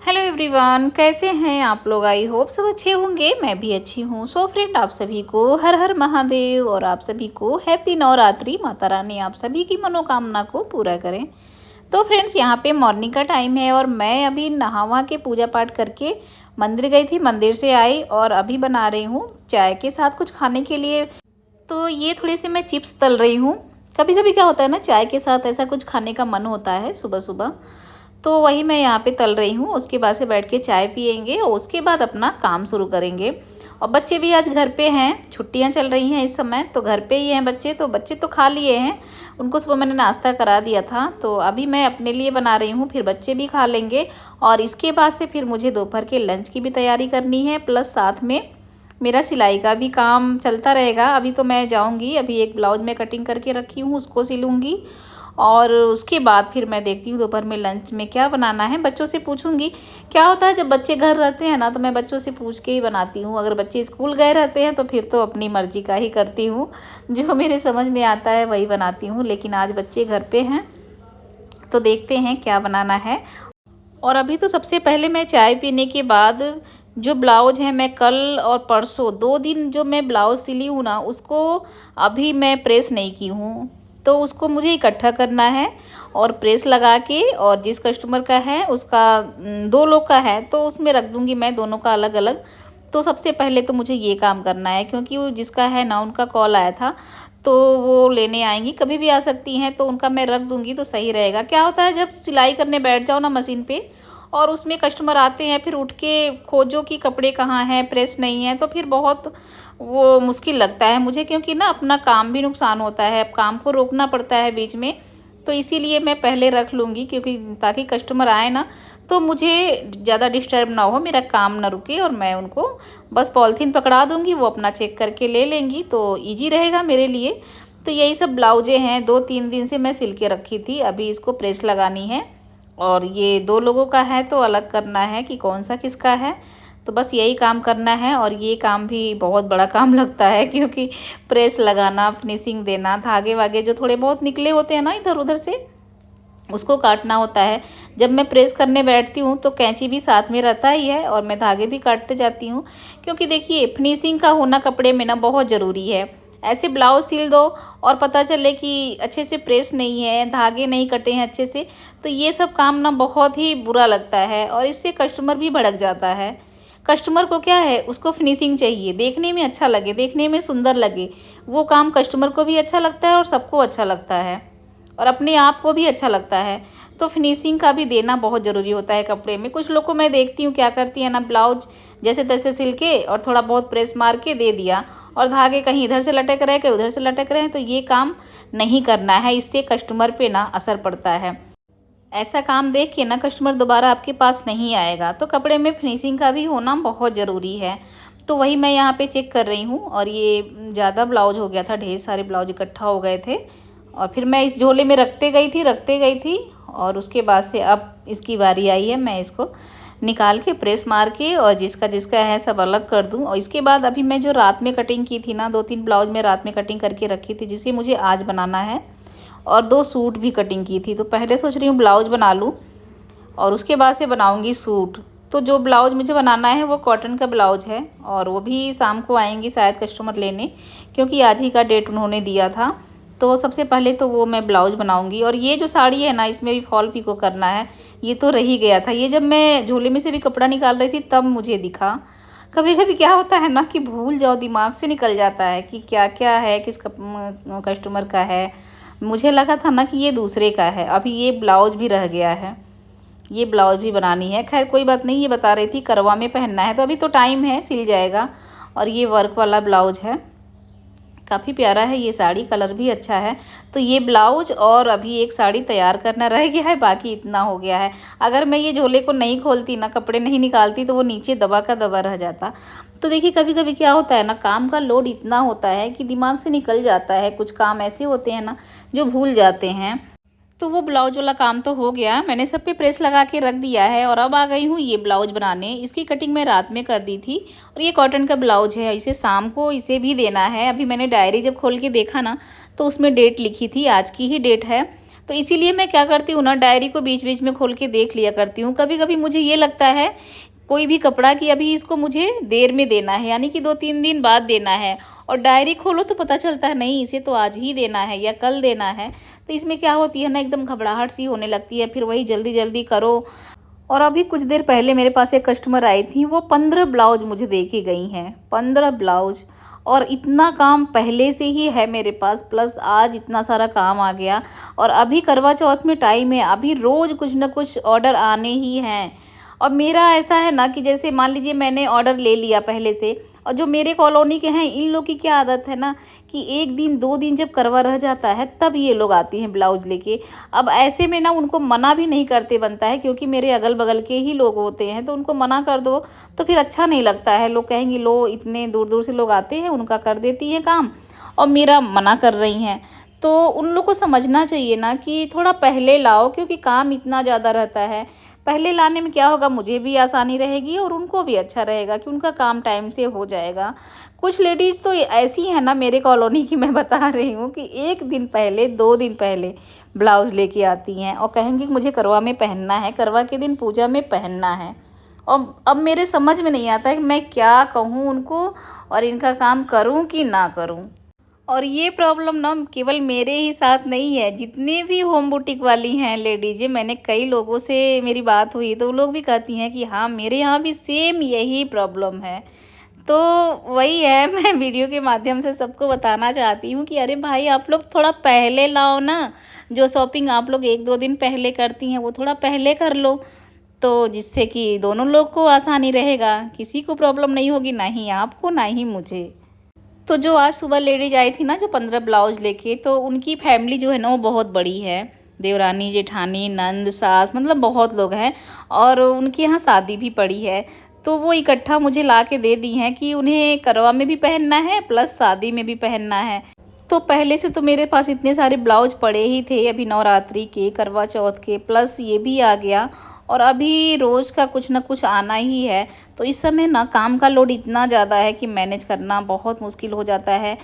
Hello everyone, कैसे हैं आप लोग। आई होप सब अच्छे होंगे। मैं भी अच्छी हूँ। सो फ्रेंड, आप सभी को हर हर महादेव और आप सभी को हैप्पी नवरात्रि। माता रानी आप सभी की मनोकामना को पूरा करें। तो फ्रेंड्स, यहाँ पे मॉर्निंग का टाइम है और मैं अभी नहा वहा के पूजा पाठ करके मंदिर गई थी। मंदिर से आई और अभी बना रही हूँ चाय के साथ कुछ खाने के लिए। तो ये थोड़ी सी मैं चिप्स तल रही हूँ। कभी कभी क्या होता है ना, चाय के साथ ऐसा कुछ खाने का मन होता है सुबह सुबह, तो वही मैं यहाँ पे तल रही हूँ। उसके बाद से बैठ के चाय पियेंगे और उसके बाद अपना काम शुरू करेंगे। और बच्चे भी आज घर पे हैं, छुट्टियाँ चल रही हैं इस समय, तो घर पे ही हैं बच्चे। तो बच्चे तो खा लिए हैं, उनको सुबह मैंने नाश्ता करा दिया था। तो अभी मैं अपने लिए बना रही हूँ, फिर बच्चे भी खा लेंगे। और इसके बाद से फिर मुझे दोपहर के लंच की भी तैयारी करनी है, प्लस साथ में मेरा सिलाई का भी काम चलता रहेगा। अभी तो मैं जाऊँगी, अभी एक ब्लाउज में कटिंग करके रखी हूँ, उसको सिलूँगी। और उसके बाद फिर मैं देखती हूँ दोपहर में लंच में क्या बनाना है। बच्चों से पूछूंगी। क्या होता है जब बच्चे घर रहते हैं ना, तो मैं बच्चों से पूछ के ही बनाती हूँ। अगर बच्चे स्कूल गए रहते हैं तो फिर तो अपनी मर्जी का ही करती हूँ, जो मेरे समझ में आता है वही बनाती हूँ। लेकिन आज बच्चे घर पे हैं तो देखते हैं क्या बनाना है। और अभी तो सबसे पहले मैं चाय पीने के बाद जो ब्लाउज है, मैं कल और परसों 2 दिन जो मैं ब्लाउज सिली हूँ ना, उसको अभी मैं प्रेस नहीं की हूँ। तो उसको मुझे इकट्ठा करना है और प्रेस लगा के, और जिस कस्टमर का है उसका 2 लोग का है तो उसमें रख दूँगी मैं दोनों का अलग अलग। तो सबसे पहले तो मुझे ये काम करना है, क्योंकि वो जिसका है ना, उनका कॉल आया था तो वो लेने आएंगी, कभी भी आ सकती हैं। तो उनका मैं रख दूँगी तो सही रहेगा। क्या होता है जब सिलाई करने बैठ जाओ ना मशीन पे, और उसमें कस्टमर आते हैं, फिर उठ के खोजो कि कपड़े कहाँ हैं, प्रेस नहीं है, तो फिर बहुत वो मुश्किल लगता है मुझे, क्योंकि ना अपना काम भी नुकसान होता है, अब काम को रोकना पड़ता है बीच में। तो इसीलिए मैं पहले रख लूँगी, क्योंकि ताकि कस्टमर आए ना तो मुझे ज़्यादा डिस्टर्ब ना हो, मेरा काम ना रुके, और मैं उनको बस पॉलीथीन पकड़ा दूँगी, वो अपना चेक करके ले लेंगी, तो ईजी रहेगा मेरे लिए। तो यही सब ब्लाउजें हैं, 2-3 दिन से मैं सिल के रखी थी, अभी इसको प्रेस लगानी है। और ये 2 लोगों का है तो अलग करना है कि कौन सा किसका है। तो बस यही काम करना है, और ये काम भी बहुत बड़ा काम लगता है, क्योंकि प्रेस लगाना, फिनिशिंग देना, धागे वागे जो थोड़े बहुत निकले होते हैं ना इधर उधर से, उसको काटना होता है। जब मैं प्रेस करने बैठती हूँ तो कैंची भी साथ में रहता ही है, और मैं धागे भी काटते जाती हूँ, क्योंकि देखिए फिनिशिंग का होना कपड़े में ना बहुत ज़रूरी है। ऐसे ब्लाउज सिल दो और पता चले कि अच्छे से प्रेस नहीं है, धागे नहीं कटे हैं अच्छे से, तो ये सब काम ना बहुत ही बुरा लगता है, और इससे कस्टमर भी भड़क जाता है। कस्टमर को क्या है, उसको फिनिशिंग चाहिए, देखने में अच्छा लगे, देखने में सुंदर लगे। वो काम कस्टमर को भी अच्छा लगता है और सबको अच्छा लगता है, और अपने आप को भी अच्छा लगता है। तो फिनिशिंग का भी देना बहुत ज़रूरी होता है कपड़े में। कुछ लोग को मैं देखती हूँ क्या करती है ना, ब्लाउज जैसे तैसे सिल के और थोड़ा बहुत प्रेस मार के दे दिया, और धागे कहीं इधर से लटक रहे कहीं उधर से लटक रहे हैं। तो ये काम नहीं करना है, इससे कस्टमर पे ना असर पड़ता है। ऐसा काम देख के ना कस्टमर दोबारा आपके पास नहीं आएगा। तो कपड़े में फिनिशिंग का भी होना बहुत ज़रूरी है। तो वही मैं यहाँ पे चेक कर रही हूँ, और ये ज़्यादा ब्लाउज हो गया था, ढेर सारे ब्लाउज इकट्ठा हो गए थे, और फिर मैं इस झोले में रखते गई थी। और उसके बाद से अब इसकी बारी आई है, मैं इसको निकाल के प्रेस मार के और जिसका जिसका है सब अलग कर दूं। और इसके बाद अभी मैं जो रात में कटिंग की थी ना, 2-3 ब्लाउज में रात में कटिंग करके रखी थी, जिसे मुझे आज बनाना है, और 2 सूट भी कटिंग की थी। तो पहले सोच रही हूँ ब्लाउज बना लूँ और उसके बाद से बनाऊँगी सूट। तो जो ब्लाउज मुझे बनाना है वो कॉटन का ब्लाउज है, और वो भी शाम को आएंगी शायद कस्टमर लेने, क्योंकि आज ही का डेट उन्होंने दिया था। तो सबसे पहले तो वो मैं ब्लाउज बनाऊंगी। और ये जो साड़ी है ना, इसमें भी फॉल पिको करना है। ये तो रह ही गया था, ये जब मैं झोले में से भी कपड़ा निकाल रही थी तब मुझे दिखा। कभी कभी क्या होता है ना कि भूल जाओ, दिमाग से निकल जाता है कि क्या क्या है, किस कस्टमर का है। मुझे लगा था ना कि ये दूसरे का है। अभी ये ब्लाउज भी रह गया है, ये ब्लाउज भी बनानी है। खैर कोई बात नहीं, ये बता रही थी करवा में पहनना है, तो अभी तो टाइम है, सिल जाएगा। और ये वर्क वाला ब्लाउज है, काफ़ी प्यारा है ये साड़ी, कलर भी अच्छा है। तो ये ब्लाउज और अभी एक साड़ी तैयार करना रह गया है, बाकी इतना हो गया है। अगर मैं ये झोले को नहीं खोलती ना, कपड़े नहीं निकालती, तो वो नीचे दबा का दबा रह जाता। तो देखिए कभी कभी क्या होता है ना, काम का लोड इतना होता है कि दिमाग से निकल जाता है। कुछ काम ऐसे होते हैं ना जो भूल जाते हैं। तो वो ब्लाउज वाला काम तो हो गया, मैंने सब पे प्रेस लगा के रख दिया है, और अब आ गई हूँ ये ब्लाउज बनाने। इसकी कटिंग मैं रात में कर दी थी, और ये कॉटन का ब्लाउज है, इसे शाम को इसे भी देना है। अभी मैंने डायरी जब खोल के देखा ना, तो उसमें डेट लिखी थी, आज की ही डेट है। तो तो इसीलिए मैं क्या करती हूँ ना, डायरी को बीच बीच में खोल के देख लिया करती हूँ। कभी कभी मुझे ये लगता है कोई भी कपड़ा कि अभी इसको मुझे देर में देना है, यानी कि 2-3 दिन बाद देना है, और डायरी खोलो तो पता चलता है नहीं इसे तो आज ही देना है या कल देना है। तो इसमें क्या होती है ना, एकदम घबराहट सी होने लगती है, फिर वही जल्दी जल्दी करो। और अभी कुछ देर पहले मेरे पास एक कस्टमर आई थी, वो 15 ब्लाउज मुझे दे के गई हैं, 15 ब्लाउज। और इतना काम पहले से ही है मेरे पास, प्लस आज इतना सारा काम आ गया। और अभी करवा चौथ में टाइम है, अभी रोज़ कुछ ना कुछ ऑर्डर आने ही हैं। और मेरा ऐसा है ना कि जैसे मान लीजिए मैंने ऑर्डर ले लिया पहले से, और जो मेरे कॉलोनी के हैं इन लोग की क्या आदत है ना कि 1 दिन 2 दिन जब करवा रह जाता है तब ये लोग आती हैं ब्लाउज लेके। अब ऐसे में ना उनको मना भी नहीं करते बनता है, क्योंकि मेरे अगल बगल के ही लोग होते हैं, तो उनको मना कर दो तो फिर अच्छा नहीं लगता है। लोग कहेंगे लो इतने दूर दूर से लोग आते हैं, उनका कर देती हैं काम और मेरा मना कर रही हैं। तो उन लोग को समझना चाहिए ना कि थोड़ा पहले लाओ, क्योंकि काम इतना ज़्यादा रहता है। पहले लाने में क्या होगा, मुझे भी आसानी रहेगी और उनको भी अच्छा रहेगा कि उनका काम टाइम से हो जाएगा। कुछ लेडीज़ तो ऐसी हैं ना मेरे कॉलोनी की, मैं बता रही हूँ कि 1 दिन पहले 2 दिन पहले ब्लाउज लेके आती हैं और कहेंगी कि मुझे करवा में पहनना है, करवा के दिन पूजा में पहनना है। और अब मेरे समझ में नहीं आता है कि मैं क्या कहूँ उनको और इनका काम करूँ कि ना करूँ। और ये प्रॉब्लम ना केवल मेरे ही साथ नहीं है, जितने भी होम बुटीक वाली हैं लेडीज़, मैंने कई लोगों से मेरी बात हुई तो वो लोग भी कहती हैं कि हाँ मेरे यहाँ भी सेम यही प्रॉब्लम है। तो वही है, मैं वीडियो के माध्यम से सबको बताना चाहती हूँ कि अरे भाई आप लोग थोड़ा पहले लाओ ना, जो शॉपिंग आप लोग 1-2 दिन पहले करती हैं वो थोड़ा पहले कर लो, तो जिससे कि दोनों लोग को आसानी रहेगा, किसी को प्रॉब्लम नहीं होगी, ना ही आपको ना ही मुझे। तो जो आज सुबह लेडीज आई थी ना जो 15 ब्लाउज लेके, तो उनकी फैमिली जो है ना वो बहुत बड़ी है, देवरानी जेठानी नंद सास मतलब बहुत लोग हैं, और उनके यहाँ शादी भी पड़ी है। तो वो इकट्ठा मुझे ला के दे दी हैं कि उन्हें करवा में भी पहनना है प्लस शादी में भी पहनना है। तो पहले से तो मेरे पास इतने सारे ब्लाउज पड़े ही थे, अभी नवरात्रि के करवा चौथ के प्लस ये भी आ गया, और अभी रोज़ का कुछ ना कुछ आना ही है। तो इस समय ना काम का लोड इतना ज़्यादा है कि मैनेज करना बहुत मुश्किल हो जाता है।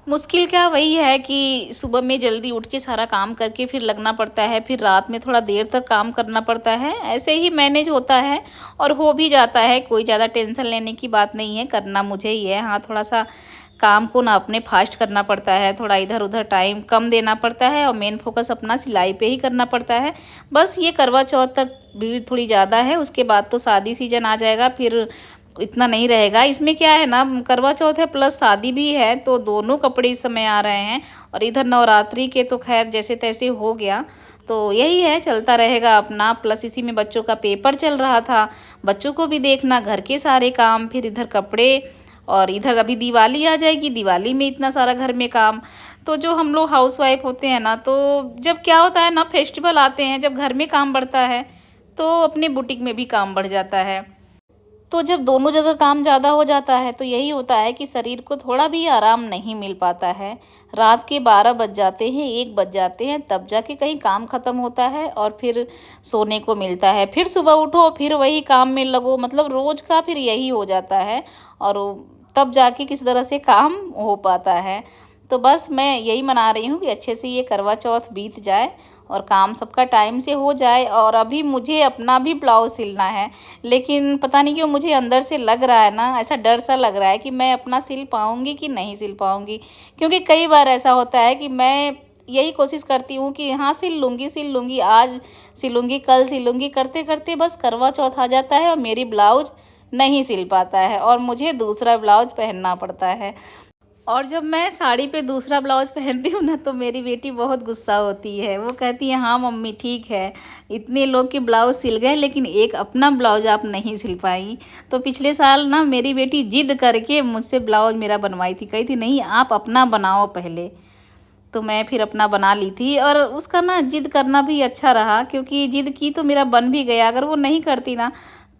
मुश्किल क्या, वही है कि सुबह में जल्दी उठ के सारा काम करके फिर लगना पड़ता है, फिर रात में थोड़ा देर तक काम करना पड़ता है, ऐसे ही मैनेज होता है और हो भी जाता है। कोई ज़्यादा टेंशन लेने की बात नहीं है, करना मुझे ही है। हाँ थोड़ा सा काम को ना अपने फास्ट करना पड़ता है, थोड़ा इधर उधर टाइम कम देना पड़ता है और मेन फोकस अपना सिलाई पे ही करना पड़ता है। बस ये करवा चौथ तक भीड़ थोड़ी ज़्यादा है, उसके बाद तो शादी सीजन आ जाएगा, फिर इतना नहीं रहेगा। इसमें क्या है ना, करवा चौथ है प्लस शादी भी है, तो दोनों कपड़े इस समय आ रहे हैं। और इधर नवरात्रि के तो खैर जैसे तैसे हो गया, तो यही है चलता रहेगा अपना। प्लस इसी में बच्चों का पेपर चल रहा था, बच्चों को भी देखना, घर के सारे काम, फिर इधर कपड़े, और इधर अभी दिवाली आ जाएगी, दिवाली में इतना सारा घर में काम। तो जो हम लोग हाउसवाइफ होते हैं ना, तो जब क्या होता है ना, फेस्टिवल आते हैं, जब घर में काम बढ़ता है तो अपने बुटीक में भी काम बढ़ जाता है। तो जब दोनों जगह काम ज़्यादा हो जाता है तो यही होता है कि शरीर को थोड़ा भी आराम नहीं मिल पाता है। रात के 12 बज जाते हैं, 1 बज जाते हैं, तब जाके कहीं काम ख़त्म होता है और फिर सोने को मिलता है। फिर सुबह उठो, फिर वही काम में लगो, मतलब रोज़ का फिर यही हो जाता है, और तब जाके किस तरह से काम हो पाता है। तो बस मैं यही मना रही हूँ कि अच्छे से ये करवा चौथ बीत जाए और काम सबका टाइम से हो जाए। और अभी मुझे अपना भी ब्लाउज सिलना है, लेकिन पता नहीं क्यों मुझे अंदर से लग रहा है ना, ऐसा डर सा लग रहा है कि मैं अपना सिल पाऊँगी कि नहीं सिल पाऊँगी। क्योंकि कई बार ऐसा होता है कि मैं यही कोशिश करती हूँ कि हाँ सिल लूँगी, आज सिलूँगी, कल सिलूँगी, करते करते बस करवा चौथ आ जाता है और मेरी ब्लाउज नहीं सिल पाता है और मुझे दूसरा ब्लाउज पहनना पड़ता है। और जब मैं साड़ी पे दूसरा ब्लाउज पहनती हूँ ना, तो मेरी बेटी बहुत गुस्सा होती है। वो कहती है हाँ मम्मी ठीक है, इतने लोग के ब्लाउज सिल गए लेकिन एक अपना ब्लाउज आप नहीं सिल पाई। तो पिछले साल ना मेरी बेटी जिद करके मुझसे ब्लाउज मेरा बनवाई थी, कही थी नहीं आप अपना बनाओ पहले। तो मैं फिर अपना बना ली थी, और उसका ना जिद करना भी अच्छा रहा, क्योंकि जिद की तो मेरा बन भी गया। अगर वो नहीं करती ना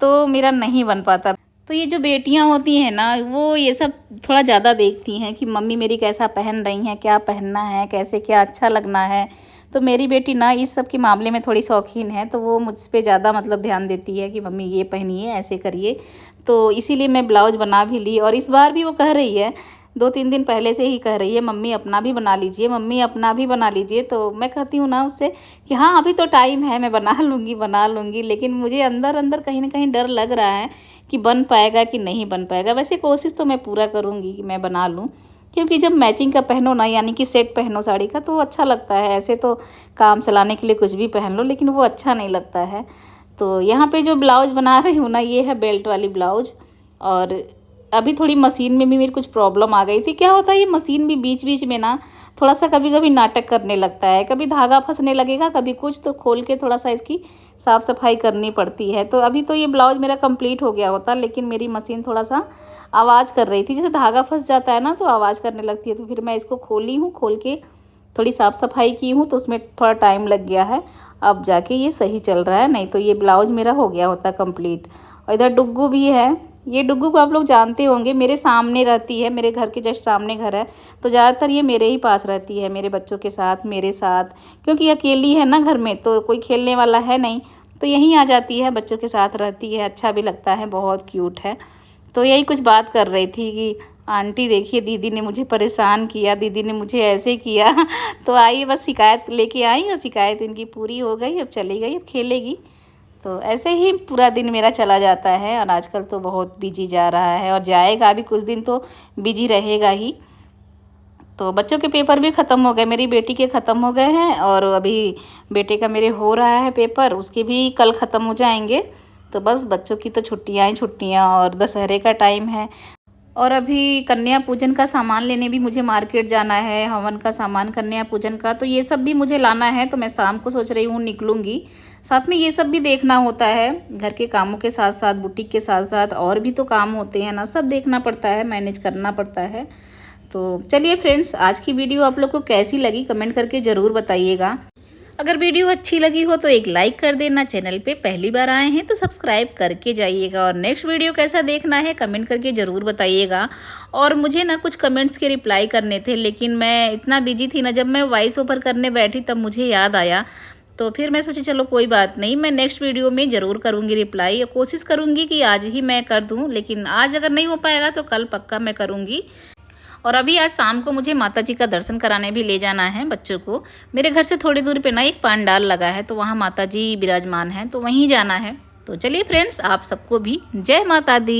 तो मेरा नहीं बन पाता। तो ये जो बेटियां होती हैं ना, वो ये सब थोड़ा ज़्यादा देखती हैं कि मम्मी मेरी कैसा पहन रही हैं, क्या पहनना है, कैसे क्या अच्छा लगना है। तो मेरी बेटी ना इस सब के मामले में थोड़ी शौकीन है, तो वो मुझ पे ज़्यादा मतलब ध्यान देती है कि मम्मी ये पहनिए, ऐसे करिए। तो इसीलिए मैं ब्लाउज बना भी ली, और इस बार भी वो कह रही है 2-3 दिन पहले से ही कह रही है मम्मी अपना भी बना लीजिए, मम्मी अपना भी बना लीजिए। तो मैं कहती हूँ ना उससे कि हाँ अभी तो टाइम है, मैं बना लूँगी। लेकिन मुझे अंदर अंदर कहीं ना कहीं डर लग रहा है कि बन पाएगा कि नहीं बन पाएगा। वैसे कोशिश तो मैं पूरा करूँगी कि मैं बना लूँ, क्योंकि जब मैचिंग का पहनो ना, यानी कि सेट पहनो साड़ी का, तो अच्छा लगता है। ऐसे तो काम चलाने के लिए कुछ भी पहन लो, लेकिन वो अच्छा नहीं लगता है। तो यहाँ पे जो ब्लाउज़ बना रही हूँ ना, ये है बेल्ट वाली ब्लाउज़। और अभी थोड़ी मशीन में भी मेरी कुछ प्रॉब्लम आ गई थी। क्या होता है ये मशीन भी बीच बीच में ना थोड़ा सा कभी कभी नाटक करने लगता है, कभी धागा फंसने लगेगा, कभी कुछ, तो खोल के थोड़ा सा इसकी साफ़ सफाई करनी पड़ती है। तो अभी तो ये ब्लाउज़ मेरा कंप्लीट हो गया होता, लेकिन मेरी मशीन थोड़ा सा आवाज़ कर रही थी। जैसे धागा फंस जाता है ना तो आवाज़ करने लगती है। तो फिर मैं इसको खोली हूँ, खोल के थोड़ी साफ़ सफाई की हूँ, तो उसमें थोड़ा टाइम लग गया है। अब जाके ये सही चल रहा है, नहीं तो ये ब्लाउज़ मेरा हो गया होता कंप्लीट। और इधर डुग्गू भी है। ये डुग्गू को आप लोग जानते होंगे, मेरे सामने रहती है, मेरे घर के जस्ट सामने घर है। तो ज़्यादातर ये मेरे ही पास रहती है, मेरे बच्चों के साथ, मेरे साथ। क्योंकि अकेली है ना घर में, तो कोई खेलने वाला है नहीं, तो यहीं आ जाती है, बच्चों के साथ रहती है। अच्छा भी लगता है, बहुत क्यूट है। तो यही कुछ बात कर रही थी कि आंटी देखिए दीदी ने मुझे परेशान किया, दीदी ने मुझे ऐसे किया। तो आइए बस शिकायत लेके आई, और शिकायत इनकी पूरी हो गई, अब चली गई, अब खेलेगी। तो ऐसे ही पूरा दिन मेरा चला जाता है। और आजकल तो बहुत बिजी जा रहा है, और जाएगा अभी कुछ दिन तो बिजी रहेगा ही। तो बच्चों के पेपर भी ख़त्म हो गए, मेरी बेटी के ख़त्म हो गए हैं, और अभी बेटे का मेरे हो रहा है पेपर, उसके भी कल ख़त्म हो जाएंगे। तो बस बच्चों की तो छुट्टियाँ ही छुट्टियाँ, और दशहरे का टाइम है। और अभी कन्या पूजन का सामान लेने भी मुझे मार्केट जाना है, हवन का सामान, कन्या पूजन का, तो ये सब भी मुझे लाना है। तो मैं शाम को सोच रही हूँ निकलूँगी। साथ में ये सब भी देखना होता है, घर के कामों के साथ साथ, बुटीक के साथ साथ और भी तो काम होते हैं ना, सब देखना पड़ता है, मैनेज करना पड़ता है। तो चलिए फ्रेंड्स, आज की वीडियो आप लोग को कैसी लगी कमेंट करके ज़रूर बताइएगा। अगर वीडियो अच्छी लगी हो तो एक लाइक कर देना, चैनल पे पहली बार आए हैं तो सब्सक्राइब करके जाइएगा, और नेक्स्ट वीडियो कैसा देखना है कमेंट करके ज़रूर बताइएगा। और मुझे ना कुछ कमेंट्स के रिप्लाई करने थे, लेकिन मैं इतना बिजी थी ना, जब मैं वॉइस ओवर करने बैठी तब मुझे याद आया। तो फिर मैं सोची चलो कोई बात नहीं, मैं नेक्स्ट वीडियो में ज़रूर करूँगी रिप्लाई, और कोशिश करूँगी कि आज ही मैं कर दूँ, लेकिन आज अगर नहीं हो पाएगा तो कल पक्का मैं करूँगी। और अभी आज शाम को मुझे माता जी का दर्शन कराने भी ले जाना है बच्चों को। मेरे घर से थोड़ी दूर पे ना एक पंडाल लगा है, तो वहाँ माता जी विराजमान हैं, तो वहीं जाना है। तो चलिए फ्रेंड्स, आप सबको भी जय माता दी।